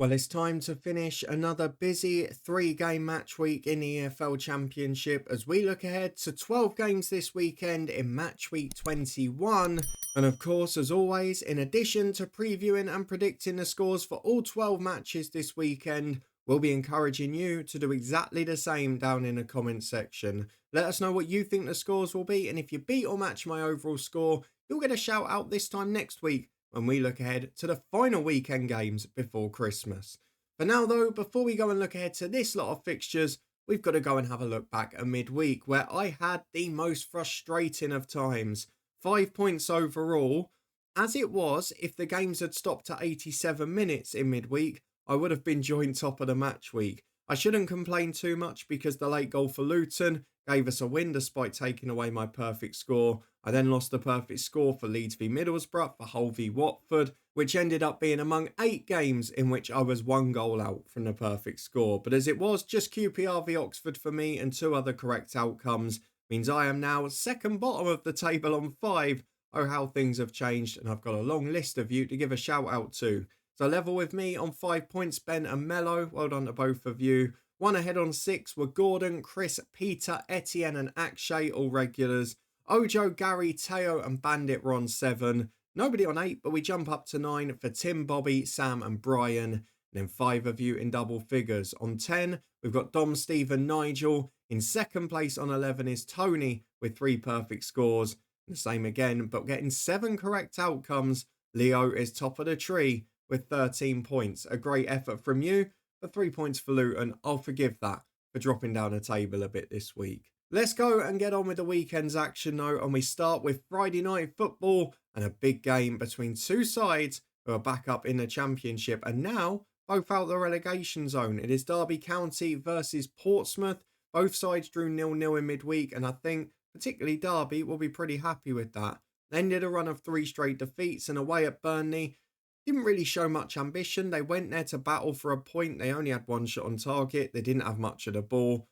Well, it's time to finish another busy three-game match week in the EFL Championship as we look ahead to 12 games this weekend in match week 21. And of course, as always, in addition to previewing and predicting the scores for all 12 matches this weekend, we'll be encouraging you to do exactly the same down in the comments section. Let us know what you think the scores will be, and if you beat or match my overall score, you'll get a shout out this time next week when we look ahead to the final weekend games before Christmas. For now though, before we go and look ahead to this lot of fixtures, we've got to go and have a look back at midweek where I had the most frustrating of times. 5 points overall. As it was, if the games had stopped at 87 minutes in midweek, I would have been joint top of the match week. I shouldn't complain too much because the late goal for Luton gave us a win despite taking away my perfect score. I then lost the perfect score for Leeds v Middlesbrough for Hull v Watford, which ended up being among 8 games in which I was 1 goal out from the perfect score. But as it was, just QPR v Oxford for me and 2 other correct outcomes means I am now second bottom of the table on 5. Oh, how things have changed, and I've got a long list of you to give a shout out to. So level with me on 5 points, Ben and Mello. Well done to both of you. 1 ahead on 6 were Gordon, Chris, Peter, Etienne and Akshay, all regulars. Ojo, Gary, Teo and Bandit were on 7. Nobody on 8, but we jump up to 9 for Tim, Bobby, Sam and Brian. And then 5 of you in double figures. On 10, we've got Dom, Steve and Nigel. In second place on 11 is Tony with 3 perfect scores. And the same again, but getting 7 correct outcomes. Leo is top of the tree with 13 points. A great effort from you. For 3 points for Luton, I'll forgive that for dropping down the table a bit this week. Let's go and get on with the weekend's action though, and we start with Friday night football and a big game between 2 sides who are back up in the Championship and now both out the relegation zone. It is Derby County versus Portsmouth. Both sides drew 0-0 in midweek, and I think particularly Derby will be pretty happy with that. They ended a run of 3 straight defeats, and away at Burnley didn't really show much ambition. They went there to battle for a point. They only had 1 shot on target. They didn't have much of the ball,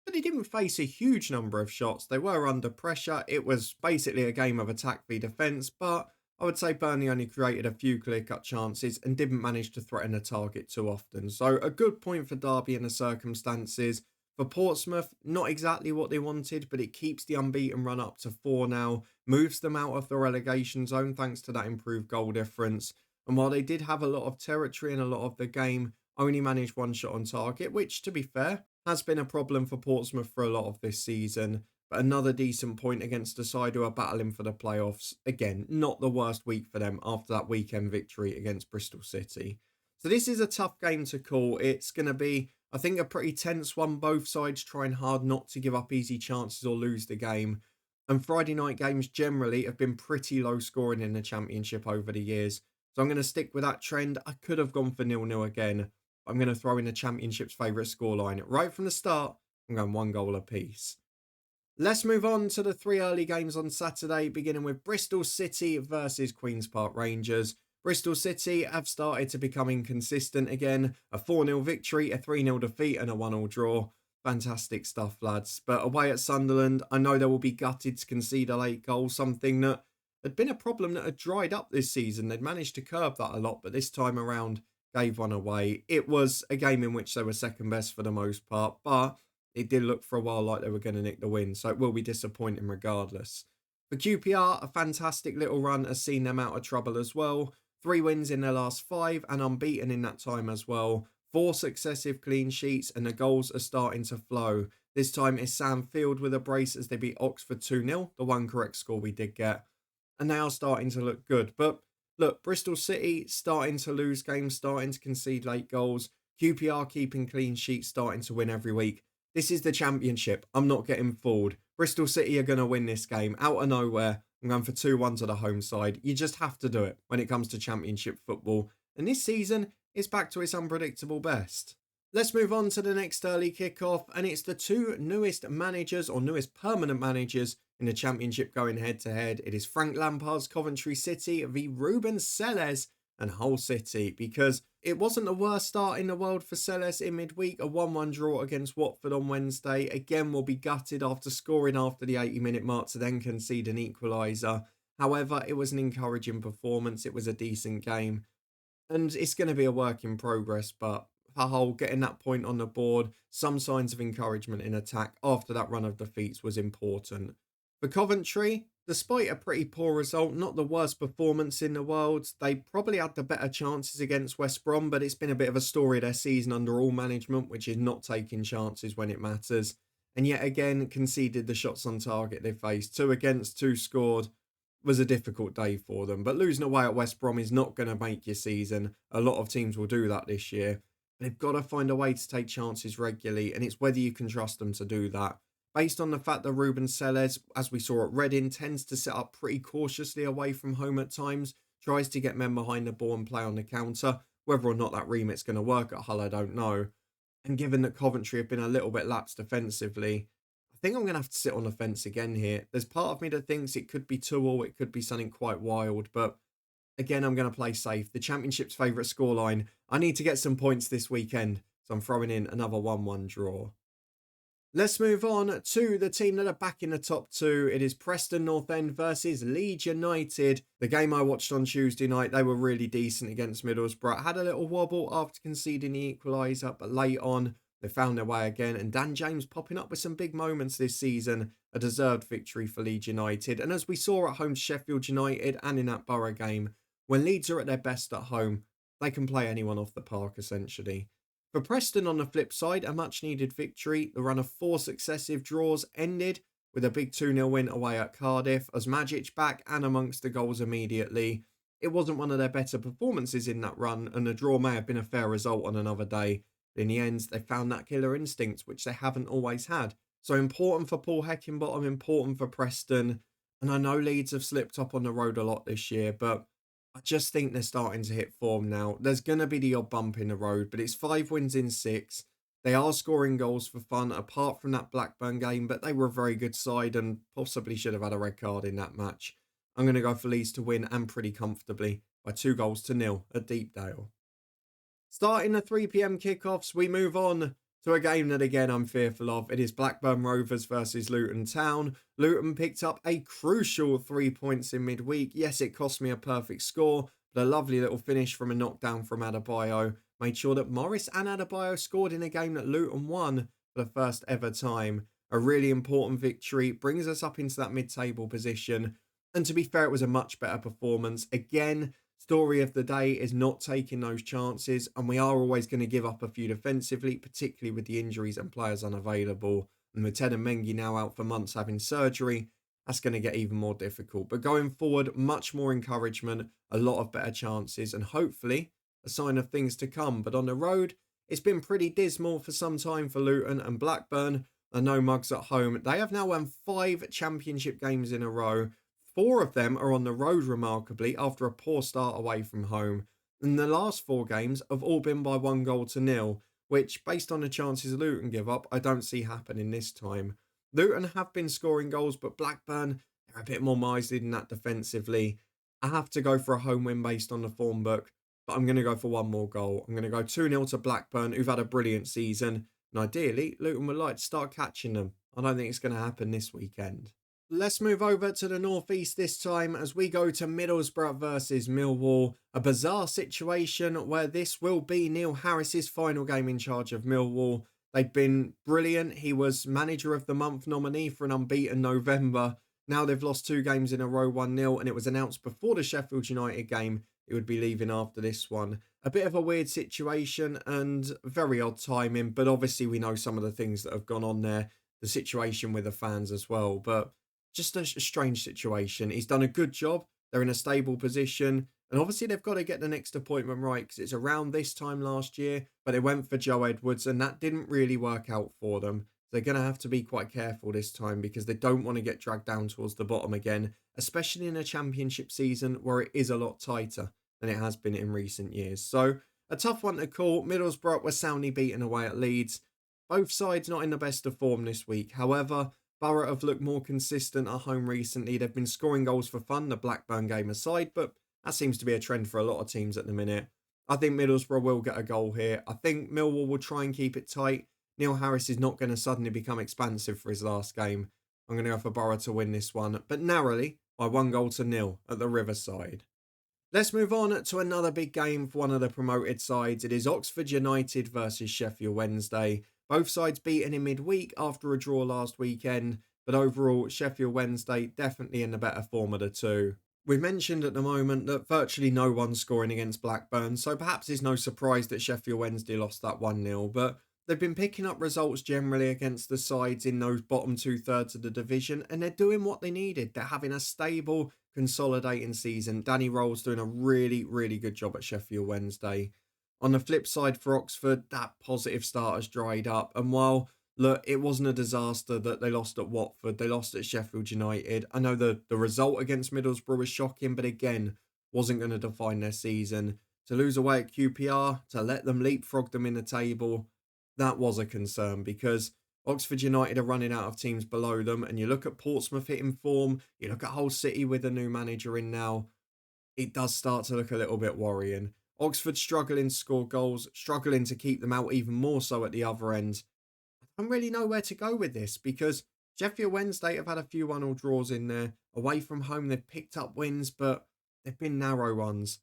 but they didn't face a huge number of shots. They were under pressure. It was basically a game of attack v defence, but I would say Burnley only created a few clear-cut chances and didn't manage to threaten a target too often. So a good point for Derby in the circumstances. For Portsmouth, not exactly what they wanted, but it keeps the unbeaten run up to 4 now, moves them out of the relegation zone thanks to that improved goal difference. And while they did have a lot of territory and a lot of the game, only managed 1 shot on target, which, to be fair, has been a problem for Portsmouth for a lot of this season. But another decent point against a side who are battling for the playoffs. Again, not the worst week for them after that weekend victory against Bristol City. So this is a tough game to call. It's going to be, I think, a pretty tense one. Both sides trying hard not to give up easy chances or lose the game. And Friday night games generally have been pretty low scoring in the Championship over the years. So I'm going to stick with that trend. I could have gone for 0-0 again. I'm going to throw in the Championship's favourite scoreline. Right from the start, I'm going 1 goal apiece. Let's move on to the 3 early games on Saturday, beginning with Bristol City versus Queen's Park Rangers. Bristol City have started to become inconsistent again. A 4-0 victory, a 3-0 defeat and a 1-1 draw. Fantastic stuff, lads. But away at Sunderland, I know they will be gutted to concede a late goal, something that had been a problem that had dried up this season. They'd managed to curb that a lot, but this time around gave one away. It was a game in which they were second best for the most part, but it did look for a while like they were going to nick the win, so it will be disappointing regardless. For QPR, a fantastic little run has seen them out of trouble as well. 3 wins in their last 5 and unbeaten in that time as well. 4 successive clean sheets and the goals are starting to flow. This time it's Sam Field with a brace as they beat Oxford 2-0, the 1 correct score we did get. And they are starting to look good. But look, Bristol City starting to lose games, starting to concede late goals. QPR keeping clean sheets, starting to win every week. This is the Championship. I'm not getting fooled. Bristol City are going to win this game out of nowhere. I'm going for 2-1 to the home side. You just have to do it when it comes to Championship football. And this season is back to its unpredictable best. Let's move on to the next early kickoff, and it's the 2 newest managers or newest permanent managers in the Championship going head-to-head. It is Frank Lampard's Coventry City v Ruben Selles and Hull City, because it wasn't the worst start in the world for Selles in midweek. A 1-1 draw against Watford on Wednesday. Again, will be gutted after scoring after the 80-minute mark to then concede an equaliser. However, it was an encouraging performance. It was a decent game. And it's going to be a work in progress, but Hull getting that point on the board, some signs of encouragement in attack after that run of defeats was important. For Coventry, despite a pretty poor result, not the worst performance in the world, they probably had the better chances against West Brom, but it's been a bit of a story of their season under all management, which is not taking chances when it matters. And yet again, conceded the shots on target they faced. 2 against, 2 scored was a difficult day for them. But losing away at West Brom is not going to make your season. A lot of teams will do that this year. They've got to find a way to take chances regularly, and it's whether you can trust them to do that. Based on the fact that Ruben Sellés, as we saw at Reading, tends to set up pretty cautiously away from home at times, tries to get men behind the ball and play on the counter. Whether or not that remit's going to work at Hull, I don't know. And given that Coventry have been a little bit lapsed defensively, I think I'm going to have to sit on the fence again here. There's part of me that thinks it could be 2-2, it could be something quite wild, but again, I'm going to play safe. The Championship's favourite scoreline. I need to get some points this weekend, so I'm throwing in another 1-1 draw. Let's move on to the team that are back in the top 2. It is Preston North End versus Leeds United. The game I watched on Tuesday night, they were really decent against Middlesbrough. Had a little wobble after conceding the equaliser, but late on, they found their way again. And Dan James popping up with some big moments this season. A deserved victory for Leeds United. And as we saw at home to Sheffield United and in that Borough game, when Leeds are at their best at home, they can play anyone off the park, essentially. For Preston, on the flip side, a much-needed victory. The run of 4 successive draws ended with a big 2-0 win away at Cardiff, as Magic back and amongst the goals immediately. It wasn't one of their better performances in that run, and the draw may have been a fair result on another day. But in the end, they found that killer instinct, which they haven't always had. So important for Paul Heckingbottom, important for Preston. And I know Leeds have slipped up on the road a lot this year, but I just think they're starting to hit form now. There's going to be the odd bump in the road, but it's 5 wins in 6. They are scoring goals for fun, apart from that Blackburn game, but they were a very good side and possibly should have had a red card in that match. I'm going to go for Leeds to win, and pretty comfortably, by 2-0 at Deepdale. Starting the 3 p.m. kickoffs, we move on to a game that again I'm fearful of. It is Blackburn Rovers versus Luton Town. Luton picked up a crucial 3 points in midweek. Yes, it cost me a perfect score, but a lovely little finish from a knockdown from Adebayo made sure that Morris and Adebayo scored in a game that Luton won for the first ever time. A really important victory, brings us up into that mid-table position. And to be fair, it was a much better performance. Again, story of the day is not taking those chances, and we are always going to give up a few defensively, particularly with the injuries and players unavailable. And with Ted and Mengi now out for months having surgery, that's going to get even more difficult. But going forward, much more encouragement, a lot of better chances, and hopefully a sign of things to come. But on the road, it's been pretty dismal for some time for Luton, and Blackburn are no mugs at home. They have now won 5 championship games in a row. 4 of them are on the road, remarkably, after a poor start away from home. And the last 4 games have all been by 1-0, which, based on the chances Luton give up, I don't see happening this time. Luton have been scoring goals, but Blackburn, they're a bit more miserly than that defensively. I have to go for a home win based on the form book, but I'm going to go for one more goal. I'm going to go 2-0 to Blackburn, who've had a brilliant season. And ideally, Luton would like to start catching them. I don't think it's going to happen this weekend. Let's move over to the northeast this time as we go to Middlesbrough versus Millwall. A bizarre situation where this will be Neil Harris's final game in charge of Millwall. They've been brilliant. He was Manager of the Month nominee for an unbeaten November. Now they've lost 2 games in a row, 1-0, and it was announced before the Sheffield United game it would be leaving after this one. A bit of a weird situation and very odd timing, but obviously we know some of the things that have gone on there. The situation with the fans as well, but just a strange situation. He's done a good job. They're in a stable position. And obviously they've got to get the next appointment right because it's around this time last year. But they went for Joe Edwards and that didn't really work out for them. They're going to have to be quite careful this time because they don't want to get dragged down towards the bottom again, especially in a championship season where it is a lot tighter than it has been in recent years. So a tough one to call. Middlesbrough were soundly beaten away at Leeds. Both sides not in the best of form this week. However, Borough have looked more consistent at home recently. They've been scoring goals for fun, the Blackburn game aside, but that seems to be a trend for a lot of teams at the minute. I think Middlesbrough will get a goal here. I think Millwall will try and keep it tight. Neil Harris is not going to suddenly become expansive for his last game. I'm going to go for Borough to win this one, but narrowly by 1-0 at the Riverside. Let's move on to another big game for one of the promoted sides. It is Oxford United versus Sheffield Wednesday. Both sides beaten in midweek after a draw last weekend, but overall, Sheffield Wednesday definitely in the better form of the two. We mentioned at the moment that virtually no one's scoring against Blackburn, so perhaps it's no surprise that Sheffield Wednesday lost that 1-0, but they've been picking up results generally against the sides in those bottom two-thirds of the division, and they're doing what they needed. They're having a stable, consolidating season. Danny Roll's doing a really, really good job at Sheffield Wednesday. On the flip side for Oxford, that positive start has dried up, and while look, it wasn't a disaster that they lost at Watford. They lost at Sheffield United. I know the result against Middlesbrough was shocking, but again, wasn't going to define their season. To lose away at QPR, to let them leapfrog them in the table, that was a concern because Oxford United are running out of teams below them. And you look at Portsmouth hitting form, you look at Hull City with a new manager in now, it does start to look a little bit worrying. Oxford struggling to score goals, struggling to keep them out even more so at the other end. I don't really know where to go with this because Sheffield Wednesday have had a few 1-1 draws in there. Away from home, they've picked up wins, but they've been narrow ones.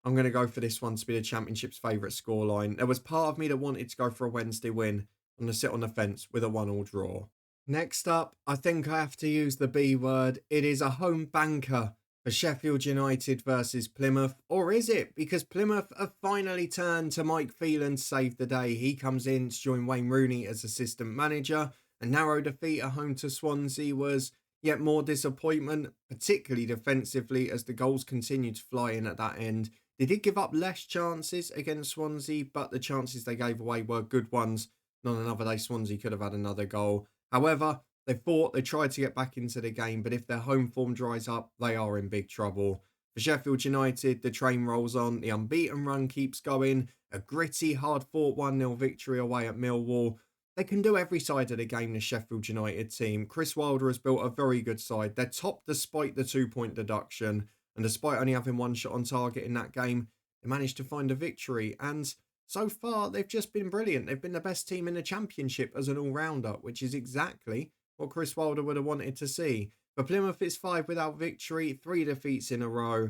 I'm going to go for this one to be the Championship's favourite scoreline. There was part of me that wanted to go for a Wednesday win. I'm going to sit on the fence with a 1-1 draw. Next up, I think I have to use the B word. It is a home banker for Sheffield United versus Plymouth. Or is it? Because Plymouth have finally turned to Mike Phelan to save the day. He comes in to join Wayne Rooney as assistant manager. A narrow defeat at home to Swansea was yet more disappointment, particularly defensively as the goals continued to fly in at that end. They did give up less chances against Swansea, but the chances they gave away were good ones. On another day, Swansea could have had another goal. However, they tried to get back into the game, but if their home form dries up, they are in big trouble. For Sheffield United, the train rolls on, the unbeaten run keeps going, a gritty, hard-fought 1-0 victory away at Millwall. They can do every side of the game, the Sheffield United team. Chris Wilder has built a very good side. They're top despite the 2-point deduction, and despite only having one shot on target in that game, they managed to find a victory, and so far, they've just been brilliant. They've been the best team in the Championship as an all-rounder, which is exactly what Chris Wilder would have wanted to see. For Plymouth, it's 5 without victory, 3 defeats in a row.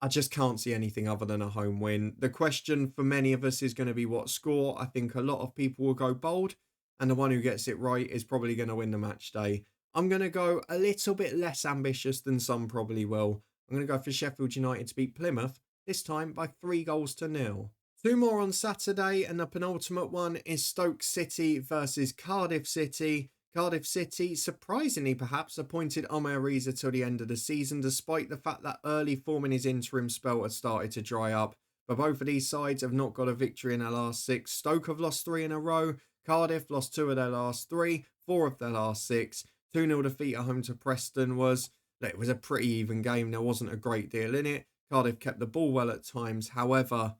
I just can't see anything other than a home win. The question for many of us is going to be what score. I think a lot of people will go bold, and the one who gets it right is probably going to win the match day. I'm going to go a little bit less ambitious than some probably will. I'm going to go for Sheffield United to beat Plymouth, this time by 3-0. 2 more on Saturday, and the penultimate one is Stoke City versus Cardiff City. Cardiff City, surprisingly perhaps, appointed Omer Reza till the end of the season, despite the fact that early form in his interim spell had started to dry up. But both of these sides have not got a victory in their last 6. Stoke have lost 3 in a row. Cardiff lost 2 of their last 3, 4 of their last 6. 2-0 defeat at home to Preston was a pretty even game. There wasn't a great deal in it. Cardiff kept the ball well at times. However,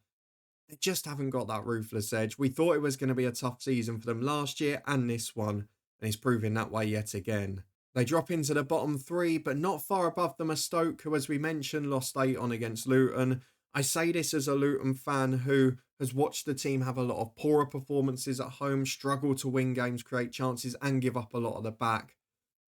they just haven't got that ruthless edge. We thought it was going to be a tough season for them last year and this one, and it's proving that way yet again. They drop into the bottom 3, but not far above them are Stoke, who, as we mentioned, lost 8 on against Luton. I say this as a Luton fan who has watched the team have a lot of poorer performances at home, struggle to win games, create chances, and give up a lot at the back.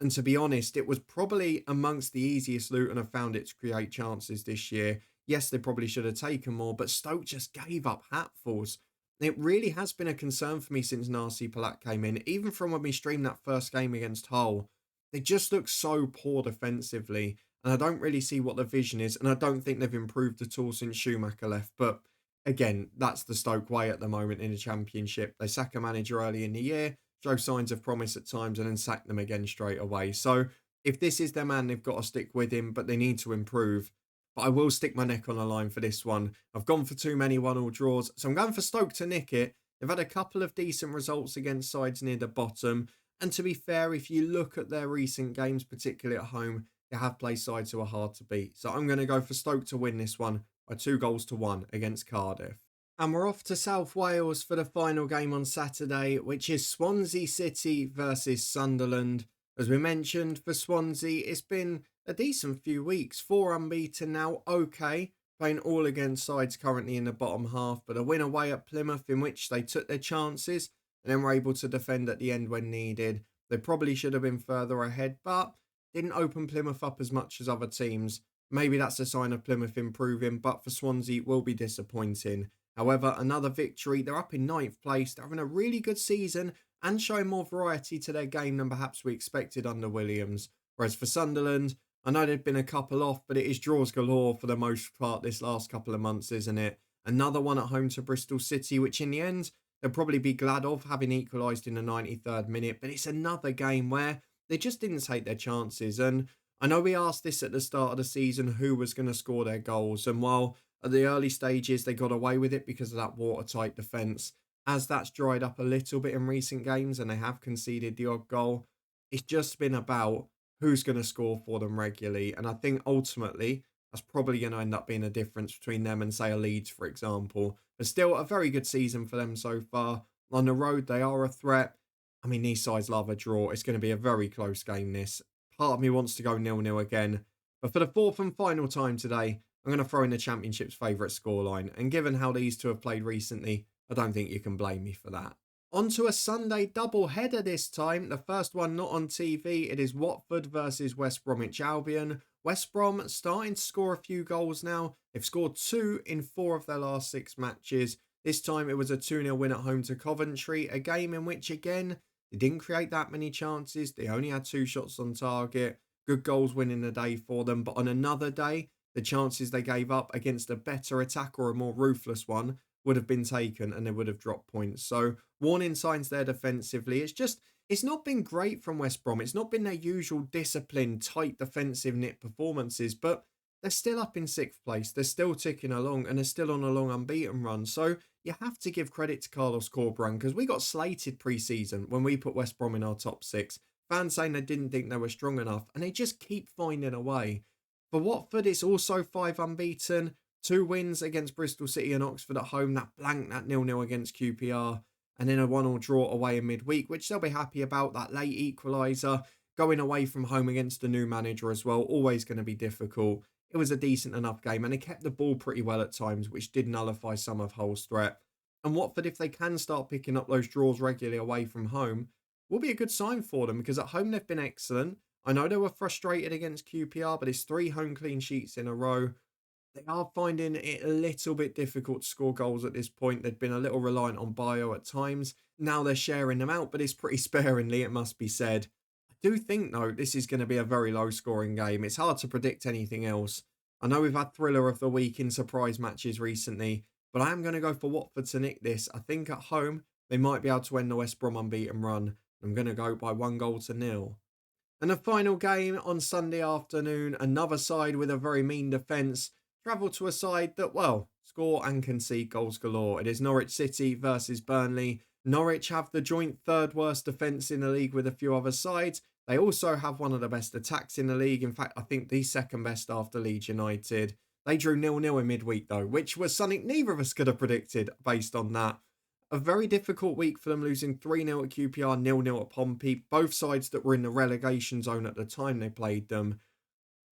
And to be honest, it was probably amongst the easiest Luton have found it to create chances this year. Yes, they probably should have taken more, but Stoke just gave up hatfuls. It really has been a concern for me since Narcy Palat came in, even from when we streamed that first game against Hull. They just look so poor defensively, and I don't really see what the vision is, and I don't think they've improved at all since Schumacher left. But again, that's the Stoke way at the moment in the Championship. They sack a manager early in the year, show signs of promise at times, and then sack them again straight away. So if this is their man, they've got to stick with him, but they need to improve. But I will stick my neck on the line for this one. I've gone for too many 1-1 draws, so I'm going for Stoke to nick it. They've had a couple of decent results against sides near the bottom. And to be fair, if you look at their recent games, particularly at home, they have played sides who are hard to beat. So I'm going to go for Stoke to win this one by 2-1 against Cardiff. And we're off to South Wales for the final game on Saturday, which is Swansea City versus Sunderland. As we mentioned, for Swansea, it's been a decent few weeks. 4 unbeaten now, okay. Playing all against sides currently in the bottom half, but a win away at Plymouth in which they took their chances and then were able to defend at the end when needed. They probably should have been further ahead, but didn't open Plymouth up as much as other teams. Maybe that's a sign of Plymouth improving, but for Swansea, it will be disappointing. However, another victory. They're up in ninth place. They're having a really good season and showing more variety to their game than perhaps we expected under Williams. Whereas for Sunderland, I know there've been a couple off, but it is draws galore for the most part this last couple of months, isn't it? Another one at home to Bristol City, which in the end, they'll probably be glad of having equalised in the 93rd minute. But it's another game where they just didn't take their chances. And I know we asked this at the start of the season, who was going to score their goals. And while at the early stages they got away with it because of that watertight defence, as that's dried up a little bit in recent games and they have conceded the odd goal, it's just been about who's going to score for them regularly. And I think ultimately that's probably going to end up being a difference between them and, say, a Leeds, for example. But still, a very good season for them so far. On the road, they are a threat. I mean, these sides love a draw. It's going to be a very close game, this. Part of me wants to go 0-0 again. But for the fourth and final time today, I'm going to throw in the Championship's favourite scoreline. And given how these two have played recently, I don't think you can blame me for that. On to a Sunday double-header this time. The first one not on TV. It is Watford versus West Bromwich Albion. West Brom starting to score a few goals now. They've scored 2 in 4 of their last 6 matches. This time it was a 2-0 win at home to Coventry. A game in which, again, they didn't create that many chances. They only had 2 shots on target. Good goals winning the day for them. But on another day, the chances they gave up against a better attack or a more ruthless one would have been taken and they would have dropped points. So warning signs there defensively. It's not been great from West Brom. It's not been their usual disciplined, tight defensive knit performances, but they're still up in 6th place. They're still ticking along and they're still on a long unbeaten run. So you have to give credit to Carlos Corberán because we got slated pre-season when we put West Brom in our top 6. Fans saying they didn't think they were strong enough and they just keep finding a way. For Watford, it's also 5 unbeaten. 2 wins against Bristol City and Oxford at home, that 0-0 against QPR, and then a 1-1 draw away in midweek, which they'll be happy about, that late equaliser, going away from home against the new manager as well, always going to be difficult. It was a decent enough game, and they kept the ball pretty well at times, which did nullify some of Hull's threat. And Watford, if they can start picking up those draws regularly away from home, will be a good sign for them, because at home they've been excellent. I know they were frustrated against QPR, but it's 3 home clean sheets in a row. They are finding it a little bit difficult to score goals at this point. They've been a little reliant on Bio at times. Now they're sharing them out, but it's pretty sparingly, it must be said. I do think, though, this is going to be a very low-scoring game. It's hard to predict anything else. I know we've had thriller of the week in surprise matches recently, but I am going to go for Watford to nick this. I think at home, they might be able to end the West Brom unbeaten run. I'm going to go by 1-0. And the final game on Sunday afternoon, another side with a very mean defence. Travel to a side that, well, score and concede goals galore. It is Norwich City versus Burnley. Norwich have the joint 3rd worst defence in the league with a few other sides. They also have one of the best attacks in the league. In fact, I think the 2nd best after Leeds United. They drew 0-0 in midweek though, which was something neither of us could have predicted based on that. A very difficult week for them, losing 3-0 at QPR, 0-0 at Pompey. Both sides that were in the relegation zone at the time they played them.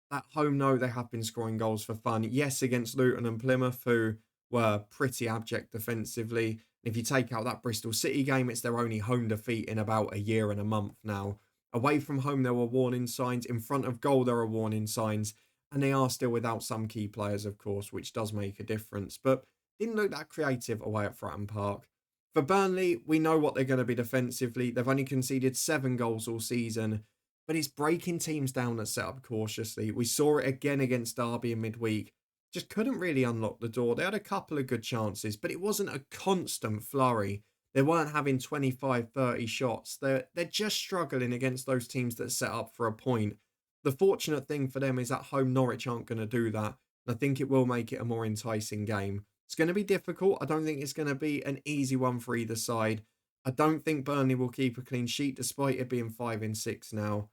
At home, no, they have been scoring goals for fun. Yes, against Luton and Plymouth, who were pretty abject defensively. If you take out that Bristol City game, it's their only home defeat in about a year and a month now. Away from home, there were warning signs. In front of goal, there are warning signs. And they are still without some key players, of course, which does make a difference. But didn't look that creative away at Fratton Park. For Burnley, we know what they're going to be defensively. They've only conceded 7 goals all season. But it's breaking teams down that set up cautiously. We saw it again against Derby in midweek. Just couldn't really unlock the door. They had a couple of good chances, but it wasn't a constant flurry. They weren't having 25, 30 shots. They're just struggling against those teams that set up for a point. The fortunate thing for them is at home, Norwich aren't going to do that. And I think it will make it a more enticing game. It's going to be difficult. I don't think it's going to be an easy one for either side. I don't think Burnley will keep a clean sheet despite it being 5 in 6 now.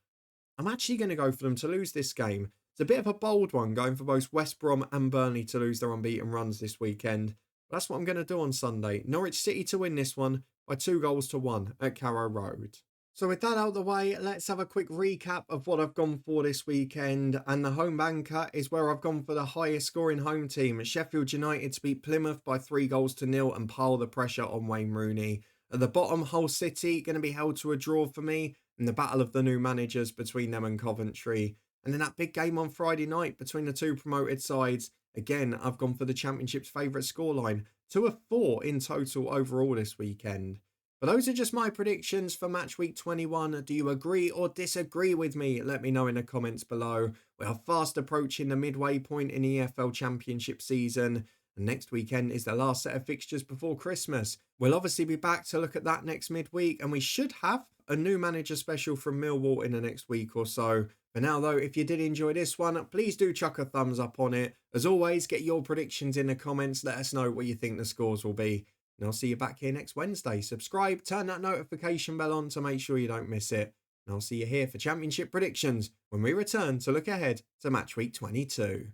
I'm actually going to go for them to lose this game. It's a bit of a bold one, going for both West Brom and Burnley to lose their unbeaten runs this weekend. But that's what I'm going to do on Sunday. Norwich City to win this one by 2-1 at Carrow Road. So with that out of the way, let's have a quick recap of what I've gone for this weekend. And the home banker is where I've gone for the highest scoring home team. Sheffield United to beat Plymouth by 3-0 and pile the pressure on Wayne Rooney. At the bottom, Hull City going to be held to a draw for me in the battle of the new managers between them and Coventry. And then that big game on Friday night between the two promoted sides. Again, I've gone for the Championship's favourite scoreline. 2 of 4 in total overall this weekend. But those are just my predictions for match week 21. Do you agree or disagree with me? Let me know in the comments below. We are fast approaching the midway point in the EFL Championship season. And next weekend is the last set of fixtures before Christmas. We'll obviously be back to look at that next midweek. And we should have a new manager special from Millwall in the next week or so. For now though, if you did enjoy this one, please do chuck a thumbs up on it. As always, get your predictions in the comments. Let us know what you think the scores will be. And I'll see you back here next Wednesday. Subscribe, turn that notification bell on to make sure you don't miss it. And I'll see you here for Championship predictions when we return to look ahead to match week 22.